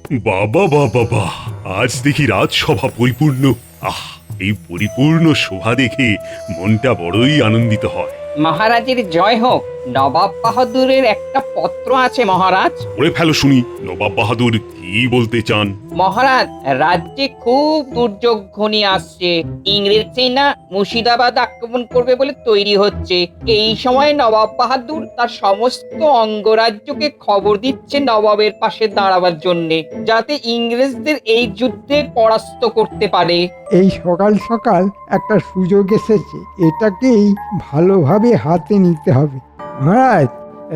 বাবা বাবা বাবা, আজ দেখি রাজসভা পরিপূর্ণ। আহ, এই পরিপূর্ণ শোভা দেখে মনটা বড়ই আনন্দিত হয়। মহারাজের জয় হোক। নবাব বাহাদুরের একটা পত্র আছে মহারাজ। পড়ে ফেলো শুনি, নবাব বাহাদুর কি বলতে চান? মহারাজ, রাজ্যে খুব দুর্যোগ ঘনিয়ে আসছে। ইংরেজ সেনা মুর্শিদাবাদ আক্রমণ করবে বলে তৈরি হচ্ছে। এই সময় নবাব বাহাদুর তার সমস্ত অঙ্গরাজ্যকে খবর দিচ্ছে নবাবের পাশে দাঁড়াবার জন্যে, যাতে ইংরেজদের এই যুদ্ধে পরাস্ত করতে পারে। এই সকাল সকাল একটা সুযোগ এসেছে, এটাকেই ভালোভাবে হাতে নিতে হবে। মহারাজ,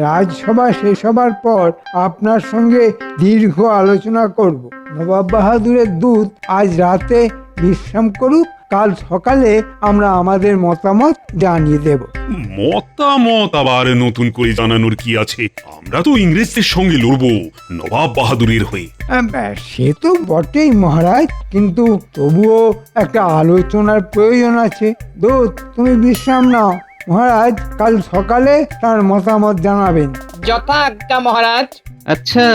রাজসভা শেষ হবার পর আপনার সঙ্গে দীর্ঘ আলোচনা করব। নবাব বাহাদুরের দূত আজ রাতে বিশ্রাম করুক, কাল সকালে আমরা আমাদের মতামত জানিয়ে দেব। মতামত আবার নতুন করে জানানোর কি আছে? আমরা তো ইংরেজদের সঙ্গে লড়বো নবাব বাহাদুরের হয়ে। সে তো বটেই মহারাজ, কিন্তু তবুও একটা আলোচনার প্রয়োজন আছে। দূত, তুমি বিশ্রাম নাও। মহারাজ কাল সকালে তার মতামত জানাবেন। যথা আজ্ঞা মহারাজ। আচ্ছা,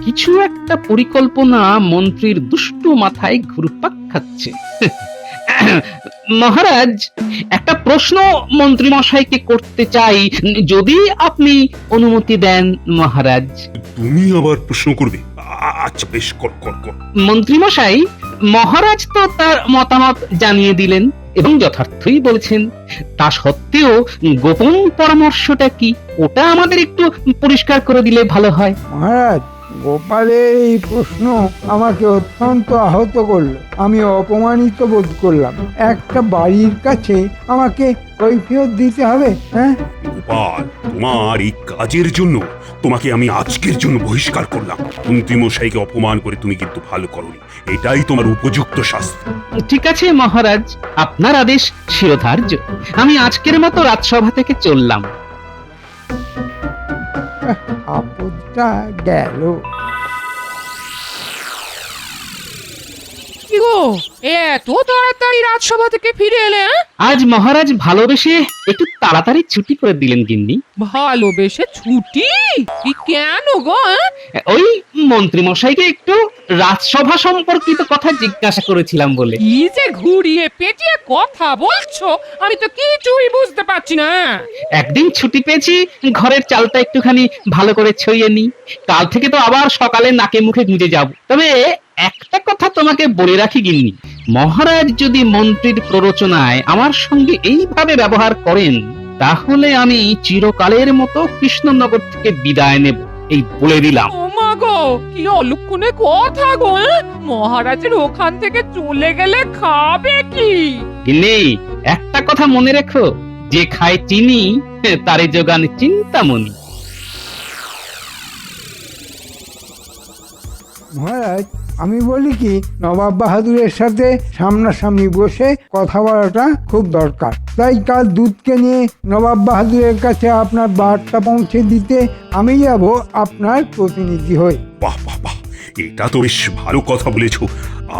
কিছু একটা পরিকল্পনা মন্ত্রীর দুষ্টু মাথায় ঘুরপাক খাচ্ছে। মহারাজ, একটা প্রশ্ন মন্ত্রী মশাইকে করতে চাই, যদি আপনি অনুমতি দেন মহারাজ। তুমি আবার প্রশ্ন করবে? আচ্ছা বেশ, কর কর কর। মন্ত্রী মশাই, মহারাজ তো তার মতামত জানিয়ে দিলেন এবং যথার্থই বলেছেন। তা সত্ত্বেও গোপন পরামর্শটা কি, ওটা আমাদের একটু পরিষ্কার করে দিলে ভালো হয়। মহারাজ, গোপালের এই প্রশ্ন আমাকে অত্যন্ত আহত করলো। আমি অপমানিত বোধ করলাম। একটা বাড়ির কাছে আমাকে কৈফিয়ত দিতে হবে? হ্যাঁ, গোপাল, তোমার এই কাজের জন্য তোমাকে আমি আজকের জন্য বহিষ্কার করলাম। মন্ত্রী মশাইকে অপমান করে তুমি কিন্তু ভালো করোনি, এটাই তোমার উপযুক্ত শাস্তি। ঠিক আছে মহারাজ, আপনার আদেশ শিরোধার্য। আমি আজকের মতো রাজসভা থেকে চললাম। আপদটা গেল। কি গো, এত তাড়াতাড়ি রাজসভা থেকে ফিরে এলে? আজ মহারাজ ভালোবেসে একটু তাড়াতাড়ি ছুটি করে দিলেন গিন্নি। ভালোবেসে ছুটি? কি কেন গো? ওই মন্ত্রী মশাইকে একটু রাজসভা সম্পর্কিত কথা জিজ্ঞাসা করেছিলাম বলে। কি যে ঘুরিয়ে পেটিয়ে কথা বলছো, আমি তো কিছুই বুঝতে পারছি না। একদিন ছুটি পেয়েছি, ঘরের চালটা একটুখানি ভালো করে ছড়িয়ে নি। কাল থেকে তো আবার সকালে নাকে মুখে গুঁজে যাব। তবে একটা কথা তোমাকে বলে রাখি গিন্নি, মহারাজ যদি মন্ত্রীর প্ররোচনায় আমার সঙ্গে এইভাবে ব্যবহার করেন, তাহলে আমি চিরকালের মতো কৃষ্ণনগর থেকে বিদায় নেব, এই বলে দিলাম। ও মা গো, কি অলক্ষণে কথা গো! মহারাজের ওখান থেকে চলে গেলে খাবে কি? গিন্নি, একটা কথা মনে রেখো, যে খায় চিনি তারে যোগান চিন্তামণি। মহারাজ, আমি বলি কি, নবাব বাহাদুরের সাথে সামনাসামনি বসে কথা বলাটা খুব দরকার। তাই কাল দুধকে নিয়ে নবাব বাহাদুরের কাছে আপনার বার্তা পৌঁছে দিতে আমি যাব আপনার প্রতিনিধি হয়ে। বাহ বাহ বাহ, এটা তো বেশ ভালো কথা বলেছো।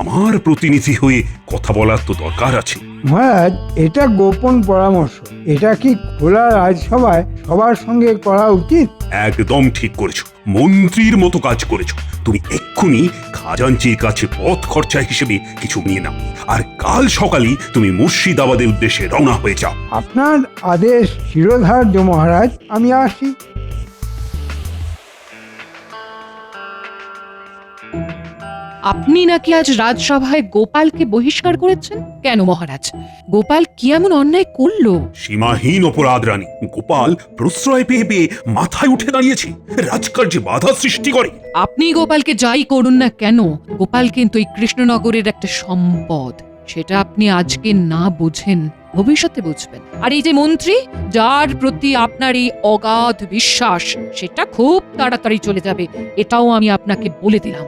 আমার প্রতিনিধি হয়ে কথা বলার তো দরকার আছে। মহারাজ, এটা গোপন পরামর্শ। এটা কি খোলা রাজসভায় সবার সঙ্গে করা উচিত? একদম ঠিক করেছো, মন্ত্রীর মতো কাজ করেছো। তুমি এক্ষুনি খাজাঞ্চির কাছে পথ খরচা হিসেবে কিছু নিয়ে নাও, আর কাল সকালে তুমি মুর্শিদাবাদের উদ্দেশ্যে রওনা হয়ে যাও। আপনার আদেশ শিরোধার্য মহারাজ, আমি আসি। আপনি নাকি আজ রাজসভায় গোপালকে বহিষ্কার করেছেন? কেন মহারাজ, গোপাল কি এমন অন্যায় করলো? সীমাহীন অপরাধ রানী। গোপাল প্রশ্রয় পেয়ে পেয়ে মাথায় উঠে দাঁড়িয়েছে, রাজকার্যে বাধা সৃষ্টি করে। আপনি গোপালকে যাই করুন না কেন, গোপাল কিন্তু এই কৃষ্ণনগরের একটা সম্পদ। সেটা আপনি আজকে না বুঝেন, ভবিষ্যতে বুঝবেন। আর এই যে মন্ত্রী, যার প্রতি আপনার এই অগাধ বিশ্বাস, সেটা খুব তাড়াতাড়ি চলে যাবে, এটাও আমি আপনাকে বলে দিলাম।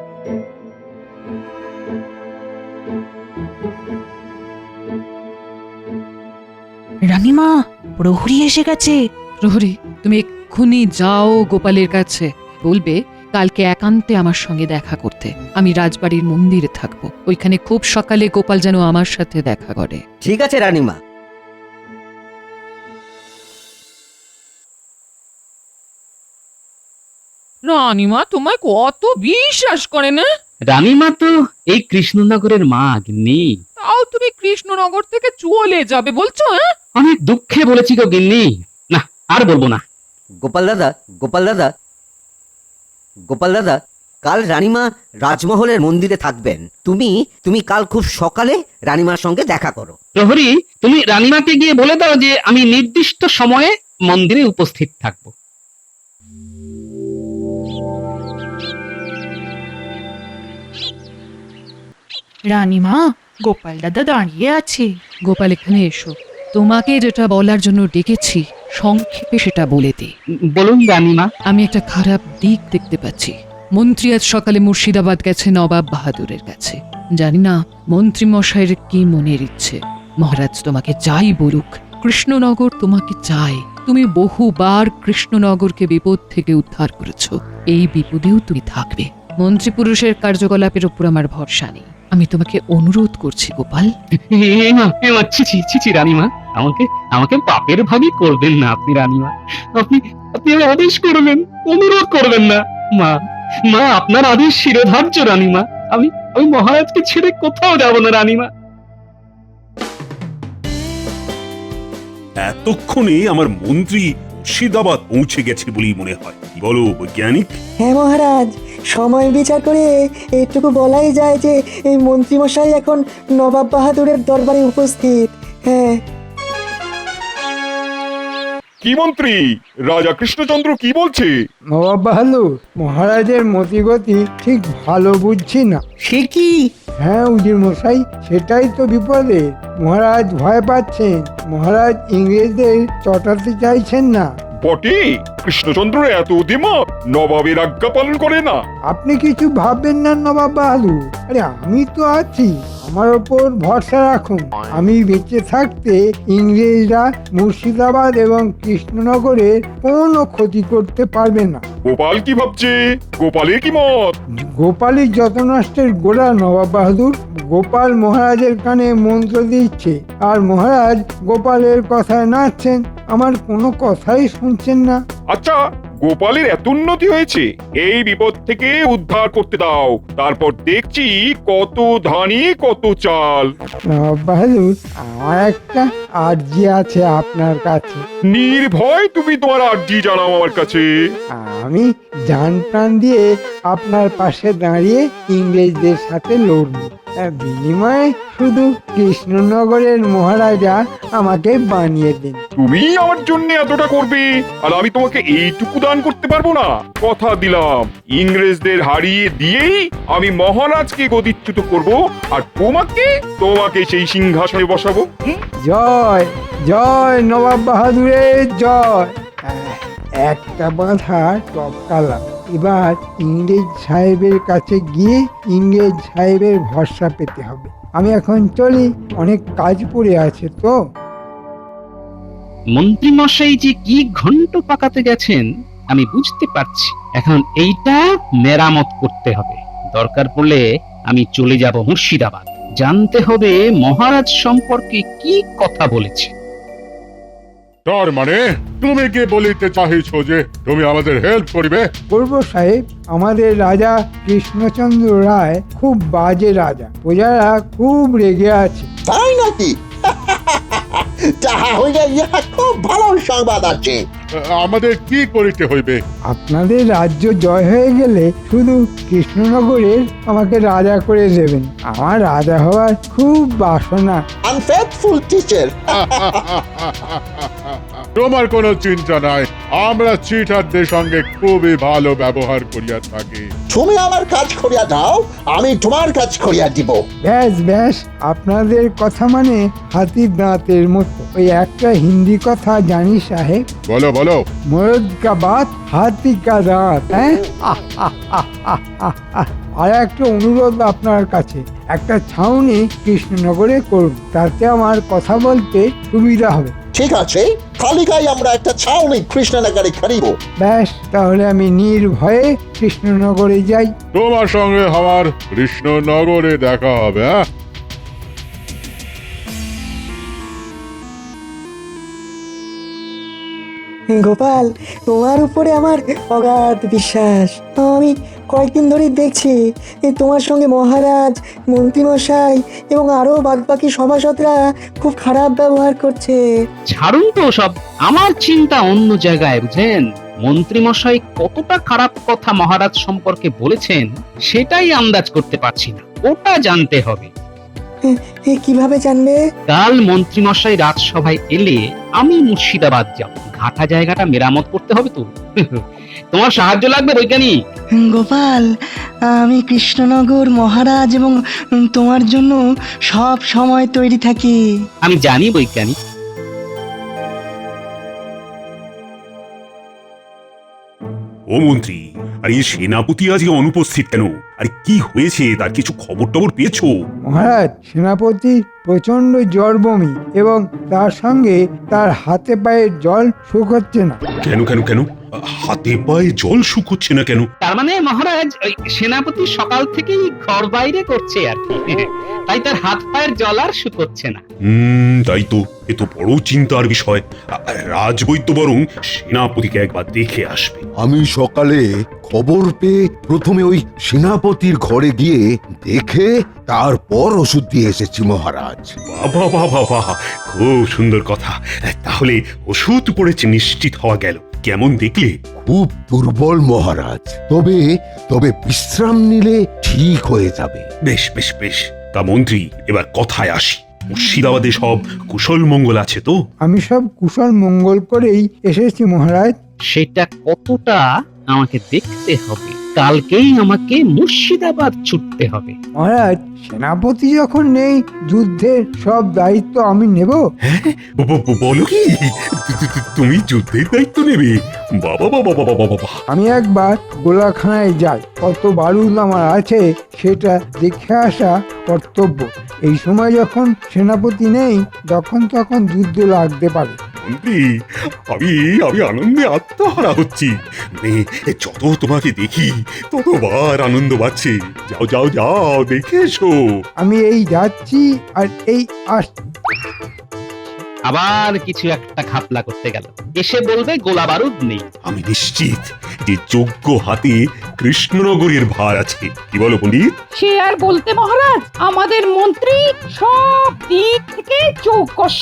রানীমা, প্রহরী এসে গেছে। প্রহরী, তুমি এক্ষুনি যাও গোপালের কাছে, বলবে কালকে একান্তে আমার সঙ্গে দেখা করতে। আমি রাজবাড়ির মন্দিরে থাকবো, ওইখানে খুব সকালে গোপাল যেন আমার সাথে দেখা করে। ঠিক আছে রানীমা। রানীমা তোমায় কত বিশ্বাস করে না? রানীমা তো এই কৃষ্ণনগরের মা গিন্নি। তাও তুমি কৃষ্ণনগর থেকে চলে যাবে বলছো? হ্যাঁ, অনেক দুঃখে বলেছি গো গিন্নি। না, আর বলবো না। গোপাল দাদা, গোপাল দাদা, গোপাল দাদা, কাল রানীমা রাজমহলের মন্দিরে থাকবেন। তুমি কাল খুব সকালে রানীমার সঙ্গে দেখা করো। প্রহরী, তুমি রানীমাকে গিয়ে বলে দাও যে আমি নির্দিষ্ট সময়ে মন্দিরে উপস্থিত থাকবো। রানীমা, গোপাল দাদা দাঁড়িয়ে আছে। গোপাল এখানে এসো। তোমাকে যেটা বলার জন্য ডেকেছি সংক্ষেপে সেটা বলে দিই। বলুন রানীমা। আমি একটা খারাপ দিক দেখতে পাচ্ছি। মন্ত্রী আজ সকালে মুর্শিদাবাদ গেছে নবাব বাহাদুরের কাছে। জানি না মন্ত্রী মশাইয়ের কি মনের ইচ্ছে। মহারাজ তোমাকে যাই বলুক, কৃষ্ণনগর তোমাকে চায়। তুমি বহুবার কৃষ্ণনগরকে বিপদ থেকে উদ্ধার করেছো, এই বিপদেও তুমি থাকবে। মন্ত্রী পুরুষের কার্যকলাপের উপর আমার ভরসা নেই। আমি তোমাকে অনুরোধ করছি গোপাল। ছি রানীমা, আমাকে আমাকে পাপের ভাগই করবেন না আপনি রানীমা। আপনি আপনি আমার আদেশ করবেন, অনুরোধ করবেন না। মা মা আপনার আদেশ শিরোধার্য রানীমা। আমি আমি মহারাজকে ছেড়ে কোথাও যাব না রানীমা। এতক্ষণে আমার মন্ত্রী মুর্শিদাবাদ পৌঁছে গেছে বলেই মনে হয়। কি বলো বৈজ্ঞানিক? হ্যাঁ মহারাজ, সময় বিচার করে এইটুকু বলাই যায় যে এই মন্ত্রীমশাই এখন নবাব বাহাদুরের দরবারে উপস্থিত। হ্যাঁ। কি মন্ত্রী, রাজা কৃষ্ণচন্দ্র কি বলছে? নবাব বাহাদুর, মহারাজের মতিগতি ঠিক ভালো বুঝছি না। সে কি? হ্যাঁ উজির মশাই, সেটাই তো বিপদে। মহারাজ ভয় পাচ্ছেন। মহারাজ ইংরেজদের চটাতে চাইছেন না। বটে, কৃষ্ণচন্দ্র এত অধিমত, নবাবের আজ্ঞা পালন করে না। আপনি কিছু ভাববেন না নবাব বাহাদুর। আরে আমি তো আছি, আমার ওপর ভরসা রাখুন। আমি বেঁচে থাকতে ইংরেজরা মুর্শিদাবাদ এবং কৃষ্ণনগরের কোনো ক্ষতি করতে পারবে না। গোপাল কি ভাবছে? গোপালের কি মত? গোপালই যত নষ্টের গোড়া নবাব বাহাদুর। গোপাল মহারাজের কানে মন্ত্র দিচ্ছে, আর মহারাজ গোপালের কথায় নাচছেন। আমার কোনো কথাই শুনছেন না। আচ্ছা, গোপালের এত উন্নতি হয়েছে, এই বিপদ থেকে উদ্ধার করতে দাও। তারপর দেখছি কত ধানি কত চাল। নবাব বাহাদুর, আমার একটা আর্জি আছে আপনার কাছে। নির্ভয় তুমি তোমার আর্জি জানাও আমার কাছে। আমি জান প্রাণ দিয়ে আপনার পাশে দাঁড়িয়ে ইংরেজদের সাথে লড়ব। বিনিময়ে শুধু কৃষ্ণনগরের মহারাজা আমাকে বানিয়ে দিন। তুমি আমার জন্য এতটা করবে, আর আমি তোমাকে এইটুকু দান করতে পারবো না? কথা দিলাম, ইংরেজদের হারিয়ে দিয়েই আমি মহারাজকে গদিচ্যুত করব, আর তোমাকে সেই সিংহাসনে বসাবো। জয় জয় নবাব বাহাদুরের জয়। একটা বাঁধা টপকালাম। এবার ইংরেজ সাহেবের কাছে গিয়ে ইংরেজ সাহেবের ভরসা পেতে হবে। আমি এখন চলি, অনেক কাজ পড়ে আছে তো। মন্ত্রী মশাই যে কি ঘন্ট পাকাতে গেছেন আমি বুঝতে পারছি। এখন এইটা মেরামত করতে হবে। দরকার পড়লে আমি চলে যাব মুর্শিদাবাদ, জানতে হবে মহারাজ সম্পর্কে কি কথা বলেছে। তার মানে তুমি কি বলিতে চাহিছো যে তুমি আমাদের হেল্প করিবে? করব সাহেব। আমাদের রাজা কৃষ্ণচন্দ্র রায় খুব বাজে রাজা, প্রজারা খুব রেগে আছে। তাই নাকি? তাহা হইলে ইহা খুব ভালো সংবাদ আছে। আমাদের কি করিতে হইবে? আপনাদের রাজ্য জয় হয়ে গেলে শুধু কৃষ্ণনগরের আমাকে রাজা করে দেবেন। আমার রাজা হওয়ার খুব বাসনা। Unfaithful teacher. তোমার কোনো চিন্তা নাই, আমরা চিটারদের সঙ্গে খুবই ভালো ব্যবহার করিয়া থাকি। তুমি আমার কাজ করিয়া দাও, আমি তোমার কাজ করিয়া দিব। ব্যাস ব্যাস, আপনাদের কথা মানে হাতির দাঁতের মতো। ওই একটা হিন্দি কথা জানি সাহেব, বলো বলো। মরদ কা বাত হাতি কা দাঁত। হ্যাঁ, আর একটা অনুরোধ আপনার কাছে, একটা ছাউনি কৃষ্ণনগরে করুন, তাতে আমার কথা বলতে সুবিধা হবে। ঠিক আছে, কালিকায় আমরা একটা ছাউনি কৃষ্ণনগরে করিব। ব্যাস, তাহলে আমি নির্ভয়ে কৃষ্ণনগরে যাই। তোমার সঙ্গে আমার কৃষ্ণনগরে দেখা হবে। হ্যাঁ, গোপাল, তোমার উপরে আমার অগাধ বিশ্বাস। আমি কয়েকদিন ধরেই দেখছি তোমার সঙ্গে মহারাজ, মন্ত্রীমশাই এবং আরও বাদবাকি সভাসদরা খুব খারাপ ব্যবহার করছে। ছাড়ুন তো সব, আমার চিন্তা অন্য জায়গায়, বুঝেন? মন্ত্রী মশাই কতটা খারাপ কথা মহারাজ সম্পর্কে বলেছেন সেটাই আন্দাজ করতে পারছি না, ওটা জানতে হবে। কিভাবে জানবে? কাল মন্ত্রী মশাই রাজসভায় এলে আমি মুর্শিদাবাদ যাব, ঘাটা জায়গাটা মেরামত করতে হবে তো। তোমার সাহায্য লাগবে বৈজ্ঞানিক। গোপাল, আমি কৃষ্ণনগর, মহারাজ এবং তোমার জন্য সব সময় তৈরি থাকি। আমি জানি বৈজ্ঞানিক। ও মন্ত্রী, আর এই সেনাপতি আজকে অনুপস্থিত কেন? আর কি হয়েছে তার কিছু খবর টবর পেয়েছো? মহারাজ, সেনাপতির প্রচন্ড জ্বর, বমি এবং তার সঙ্গে তার হাতে পায়ে জল শুকোচ্ছে না। কেন কেন কেন? হাতে পায়ে জল শুকোচ্ছে না কেন? তার মানে মহারাজ ওই সেনাপতি সকাল থেকেই ঘর বাইরে করছে আর কি, তাই তার হাত পায়ের জল আর শুকোচ্ছে না। তাই তো, এ তো বড় চিন্তার বিষয়। রাজবৈদ্য বরং সেনাপতিকে একবার দেখে আসবে। আমি সকালে খবর পেয়ে প্রথমে ওই সেনাপতির ঘরে গিয়ে দেখে তারপর ওষুধ দিয়ে এসেছি মহারাজ। বাবা বাবা বাবা, খুব সুন্দর কথা। তাহলে ওষুধ পড়েছে নিশ্চিত হওয়া গেল। কেমন দেখলে? খুব দুর্বল মহারাজ, তবে তবে বিশ্রাম নিলে ঠিক হয়ে যাবে। বেশ বেশ বেশ। তা মন্ত্রী, এবার কথায় আসি। মুর্শিদাবাদে সব কুশল মঙ্গল আছে তো? আমি সব কুশল মঙ্গল করেই এসেছি মহারাজ। সেটা কতটা আমাকে দেখতে হবে, কালকেই আমাকে মুর্শিদাবাদ ছুটতে হবে। মহারাজ, সেনাপতি যখন নেই, যুদ্ধের সব দায়িত্ব আমি নেব। বলো কি? তুমি যুদ্ধের দায়িত্ব নেবে? বাবা বাবা বাবা বাবা। আমি একবার গোলাখানায় যাই, কত বারুদ আমার আছে সেটা দেখে আসা কর্তব্য। এই সময় যখন সেনাপতি নেই, তখন যুদ্ধ লাগতে পারে। মন্ত্রী, আমি আমি আনন্দে আত্মহারা হচ্ছি। যত তোমাকে দেখি ততবার আনন্দ পাচ্ছি। যাও যাও যাও, দেখে এসো। আমি এই যাচ্ছি আর এই আসছি। আবার কিছু একটা ঘাপলা করতে গেল, এসে বলবে গোলা বারুদ নেই। আমি নিশ্চিত যে যোগ্য হাতে কৃষ্ণনগরের ভার আছে। কি বলো পণ্ডিত? সে আর বলতে মহারাজ, আমাদের মন্ত্রী সব দিক থেকে চৌকস।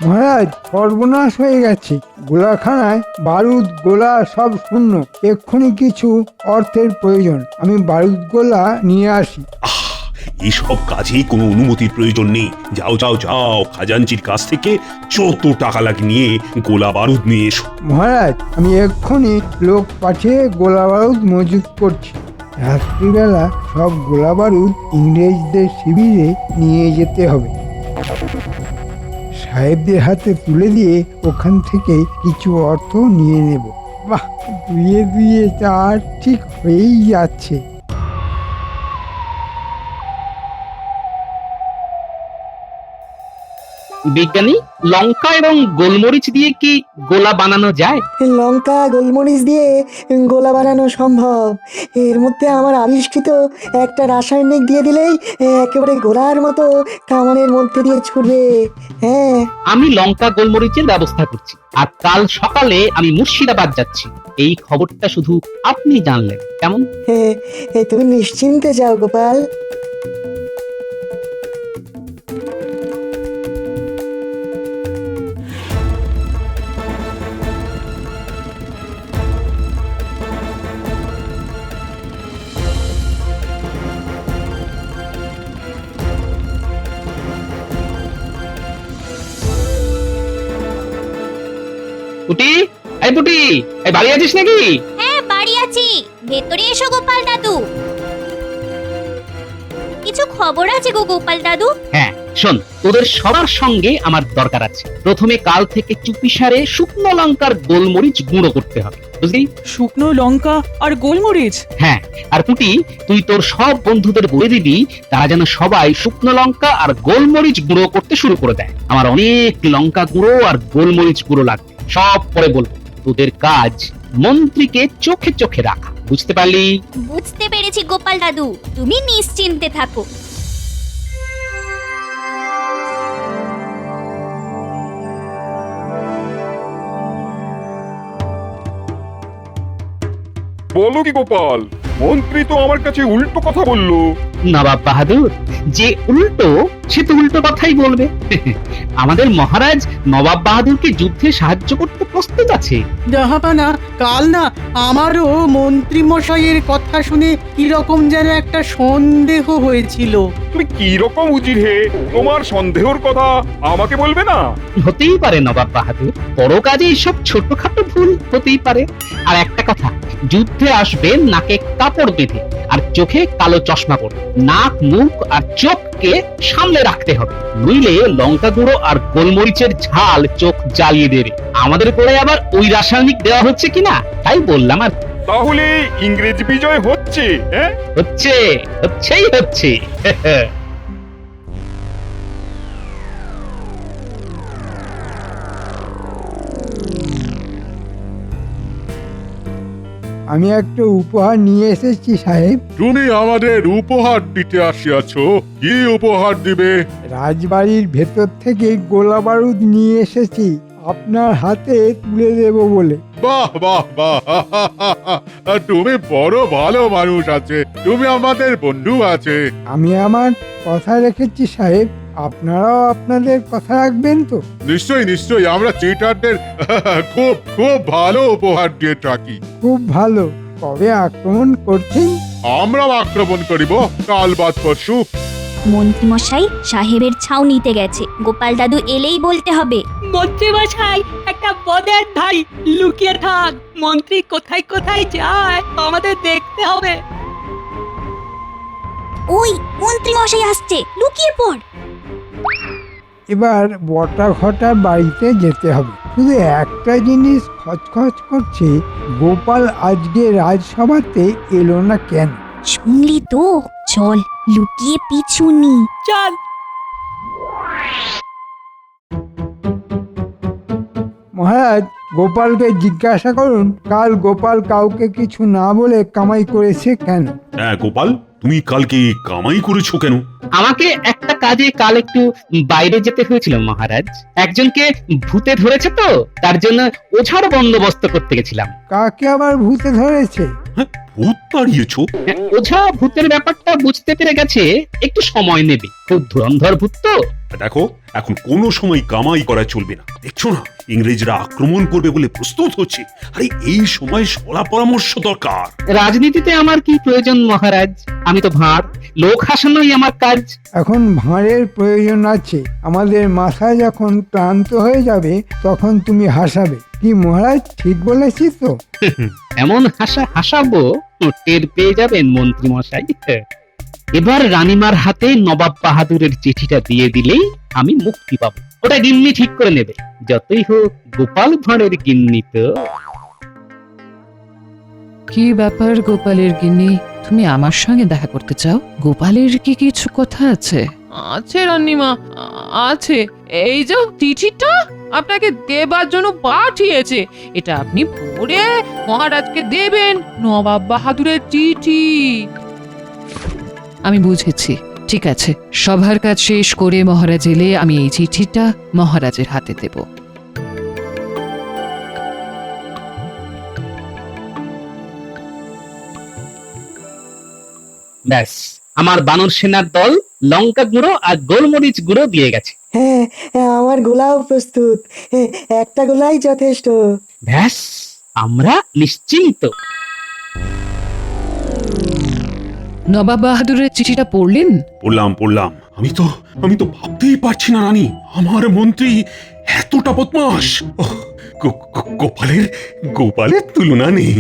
মহারাজ, সর্বনাশ হয়ে গেছে। গোলাখানায় বারুদ গোলা সব শূন্য। এক্ষুনি কিছু অর্থের প্রয়োজন, আমি বারুদ গোলা নিয়ে আসি। এইসব কাজে কোনো অনুমতির প্রয়োজন নেই। যাও যাও যাও, খাজাঞ্চির কাছ থেকে যত টাকা লাগে নিয়ে গোলা বারুদ নিয়ে এসো। মহারাজ, আমি এক্ষুনি লোক পাঠিয়ে গোলা বারুদ মজুত করছি। রাত্রিবেলা সব গোলা বারুদ ইংরেজদের শিবিরে নিয়ে যেতে হবে। সাহেবদের হাতে তুলে দিয়ে ওখান থেকে কিছু অর্থ নিয়ে নেব। বাহ, দুয়ে দুয়ে চার, ঠিক হয়েই যাচ্ছে। বিজ্ঞানী, লঙ্কা এবং গোলমরিচ দিয়ে কি গোলা বানানো যায়? লঙ্কা গোলমরিচ দিয়ে গোলা বানানো সম্ভব। এর মধ্যে আমার আবিষ্কৃত একটা রাসায়নিক দিয়ে দিলেই একেবারে গোলার মতো কামানের মধ্যে দিয়ে ছুটবে। হ্যাঁ, আমি লঙ্কা গোলমরিচের ব্যবস্থা করছি, আর কাল সকালে আমি মুর্শিদাবাদ যাচ্ছি। এই খবরটা শুধু আপনি জানলেন, কেমন? তুমি নিশ্চিন্তে যাও গোপাল। পুটি, এই পুটি, এই বাড়ি আছিস নাকি? হ্যাঁ, বাড়ি আছি। ভেতরে এসো গোপাল দাদু। কিছু খবর আছে গো গোপাল দাদু। হ্যাঁ, শোন, তোদের সবার সঙ্গে আমার দরকার আছে। প্রথমে কাল থেকে চুপিসারে শুকনো লঙ্কার গোলমরিচ গুঁড়ো করতে হবে, বুঝলি? শুকনো লঙ্কা আর গোলমরিচ? হ্যাঁ, আর পুটি, তুই তোর সব বন্ধুদের বলে দিবি তারা যেন সবাই শুকনো লঙ্কা আর গোলমরিচ গুঁড়ো করতে শুরু করে দেয়। আমার অনেক লঙ্কা গুঁড়ো আর গোলমরিচ গুঁড়ো লাগবে, সব পরে বলবো। তোদের কাজ মন্ত্রীকে চোখে চোখে রাখা, বুঝতে পারলি? বুঝতে পেরেছি গোপাল দাদু, তুমি নিশ্চিন্তে থাকো। বলো কি গোপাল, মন্ত্রী তো আমার কাছে উল্টো কথা বললো। নবাব বাহাদুর, যে উল্টো সে তো উল্টো কথাই বলবে। আমাদের মহারাজ নবাব বাহাদুরকে যুদ্ধে সাহায্য করতে প্রস্তুত আছে। জাহাপানা, কাল না আমারও মন্ত্রী মশাইয়ের কথা শুনে কিরকম যেন একটা সন্দেহ হয়েছিল। তুমি কি রকম উজির হে, তোমার সন্দেহর কথা আমাকে বলবে না? হতেই পারে নবাব বাহাদুর, বড় কাজে এইসব ছোটখাটো ভুল হতেই পারে। আর একটা কথা, যুদ্ধে আসবে নাকে কাপড় বেঁধে আর চোখে কালো চশমা পরে। নাক, মুখ আর চোখকে সামলে রাখতে হবে, নইলে লঙ্কা গুঁড়ো আর গোলমরিচের ঝাল চোখ জ্বালিয়ে দেবে। আমাদের করে আবার ওই রাসায়নিক দেওয়া হচ্ছে কিনা তাই বললাম। আর তাহলে ইংরেজ বিজয় হচ্ছে? হ্যাঁ, হচ্ছে। আমি একটা উপহার নিয়ে এসেছি সাহেব। তুমি আমাদের উপহার দিতে আসিয়াছ, কি উপহার দিবে? রাজবাড়ির ভেতর থেকে গোলা বারুদ নিয়ে এসেছি আপনার হাতে তুলে দেব বলে। বাহ বাহ বাহ, তুমি বড় ভালো মানুষ আছে, তুমি আমাদের বন্ধু আছে। আমি আমার কথা রেখেছি সাহেব, আপনারাও আপনাদের কথা রাখবেন তো? নিশ্চয়ই নিশ্চয়ই, আমরা চিটারদের খুব খুব ভালো উপহার দিয়ে থাকি। খুব ভালো। কবে আক্রমণ করছেন? আমরা আক্রমণ করিব কাল বাদ পরশু। মন্ত্রীমশাই সাহেবের ছাউনিতে গেছে, গোপাল দাদু এলেই বলতে হবে। মন্ত্রীমশাই, একটা বদের ধাই লুকিয়ে থাক। মন্ত্রী কোথায় কোথায় যায় আমাদের দেখতে হবে। ওই মন্ত্রীমশাই আসছে, লুকিয়ে পড়। এবার বটা ঘটার বাড়িতে যেতে হবে। শুধু একটা জিনিস খচখচ করছে, গোপাল আজকে রাজসভাতে এলো না কেন? শুনলি তো, চল লুকিয়ে পিছু নি। চল। মহারাজ, গোপালকে জিজ্ঞাসা করুন কাল গোপাল কাউকে কিছু না বলে কামাই করেছে কেন। হ্যাঁ গোপাল, তুমি কালকে কামাই করেছো কেন? আমাকে একটা কাজে কাল একটু বাইরে যেতে হয়েছিল মহারাজ। একজনকে ভূতে ধরেছে তো, তার জন্য ওঝার বন্দোবস্ত করতে গেছিলাম। কাকে আবার ভূতে ধরেছে? ভূত তাড়িয়েছো? ওঝা ভূতের ব্যাপারটা বুঝতে পেরে গেছে, একটু সময় নেবে। খুব ধুরন্ধর ভূত তো। দেখো, এখন কোনো সময় কামাই করা চলবে না। দেখছো না ইংরেজরা আক্রমণ করবে বলে প্রস্তুত হচ্ছে। আরে এই সময় সলা পরামর্শ দরকার। রাজনীতিতে আমার কি প্রয়োজন মহারাজ? আমি তো ভাঁড়, লোক হাসানোই আমার কাজ। এখন ভাঁড়ের প্রয়োজন আছে। আমাদের মাথা যখন ক্লান্ত হয়ে যাবে তখন তুমি হাসাবে। কি মহারাজ, ঠিক বলেছি তো? এমন হাসাবো টের পেয়ে যাবেন মন্ত্রী মশাই। এবার রানীমার হাতে নবাব বাহাদুরের চিঠিটা দিয়ে দিলেই আমি মুক্তি পাবো। ওটা গিন্নি ঠিক করে নেবে। যতই হোক গোপাল ভাঁড়ের গিন্নি তো। কি ব্যাপার গোপালের গিন্নি, তুমি আমার সঙ্গে দেখা করতে চাও? গোপালের কি কিছু কথা আছে? আছে রানীমা, আছে। এই যে চিঠিটা আপনাকে দেবার জন্য পাঠিয়েছে, এটা আপনি পড়ে মহারাজকে দেবেন। নবাব বাহাদুরের চিঠি। আমি বুঝেছি, ঠিক আছে। সভার কাজ শেষ করে মহারাজ এলে আমি এই চিঠিটা মহারাজের হাতে দেব। ব্যাস, আমার বানর সেনার দল লঙ্কা গুঁড়ো আর গোলমরিচ গুঁড়ো দিয়ে গেছে। হ্যাঁ, আমার গোলাও প্রস্তুত। একটা গোলাই যথেষ্ট। ব্যাস, আমরা নিশ্চিন্ত। নবাব বাহাদুরের চিঠিটা পড়লেন? পড়লাম। আমি তো ভাবতেই পারছি না রানী, আমার মন্ত্রী এতটা বদমাশ। গোপালের তুলনা নেই।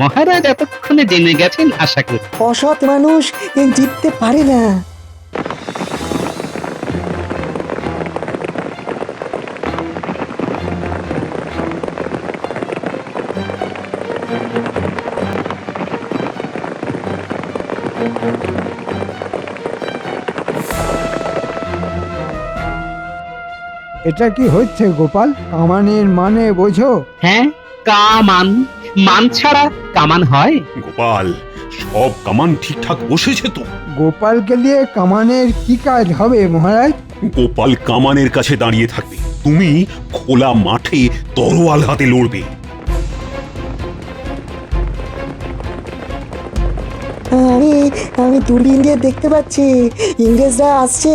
মহারাজ এতক্ষণে জেনে গেছেন আশা করি। অসৎ মানুষ জিততে পারে না। এটা কি হচ্ছে গোপাল? কামানের মানে বোঝো? হ্যাঁ, কামান। মান ছাড়া কামান হয়? গোপাল, সব কামান ঠিকঠাক বসেছে তো? গোপালকে দিয়ে কামানের কি কাজ হবে মহারাজ? গোপাল কামানের কাছে দাঁড়িয়ে থাকবে, তুমি খোলা মাঠে তরোয়াল হাতে লড়বে। আমি আমি দূরবীন দিয়ে দেখতে পাচ্ছি ইংরেজরা আসছে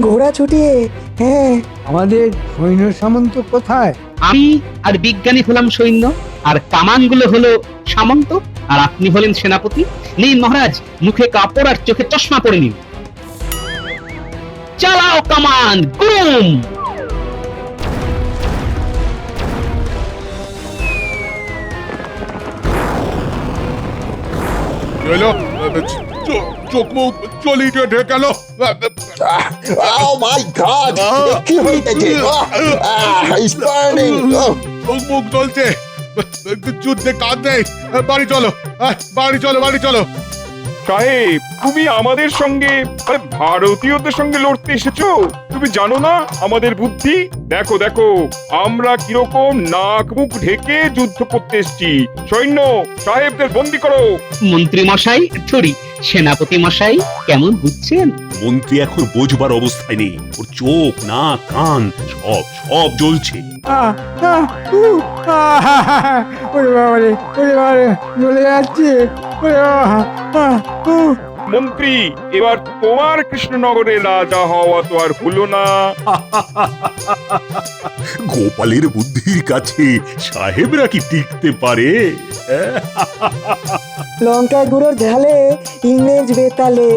ঘোড়া ছুটিয়ে। হ্যাঁ, আমাদের সৈন্য সামন্ত কোথায়? আমি আর বিজ্ঞানী হলাম সৈন্য, আর কামানগুলো হলো সামন্ত, আর আপনি হলেন সেনাপতি। নিন মহারাজ, মুখে কাপড় আর চোখে চশমা পরে নিন। চালাও কামান, গুম! এলো, চোখ মুখ চলিয়ে ঢেকাল। Oh my God! কি হইতেছে? It's burning! চোখ মুখ জ্বলছে, যুদ্ধে কাজ নেই। বাড়ি চলো, বাড়ি চলো, বাড়ি চলো। সাহেব, তুমি আমাদের সঙ্গে ভারতীয়দের সঙ্গে লড়তে এসেছো? তুমি জানো না আমাদের বুদ্ধি? দেখো দেখো, আমরা কিরকম নাক মুখ ঢেকে যুদ্ধ করতে এসেছি। সৈন্য সাহেবদের বন্দি করো। মন্ত্রী মশাই, সরি, সেনাপতি মশাই, কেমন বুঝছেন? মন্ত্রী এখন বোঝবার অবস্থায় নেই, ওর চোখ নাক কান সব সব জ্বলছে। আহ, আহ, ওরে বাবারে, ওরে বাবারে, জ্বলে যাচ্ছে। ওরে বাবা, মন্ত্রী, এবার তোমার কৃষ্ণনগরে রাজা হওয়া তো আর হলো না। গোপালের বুদ্ধির কাছে সাহেবরা কি টিকতে পারে? লঙ্কা গুঁড়োর ঝালে ইংরেজ বেতালে।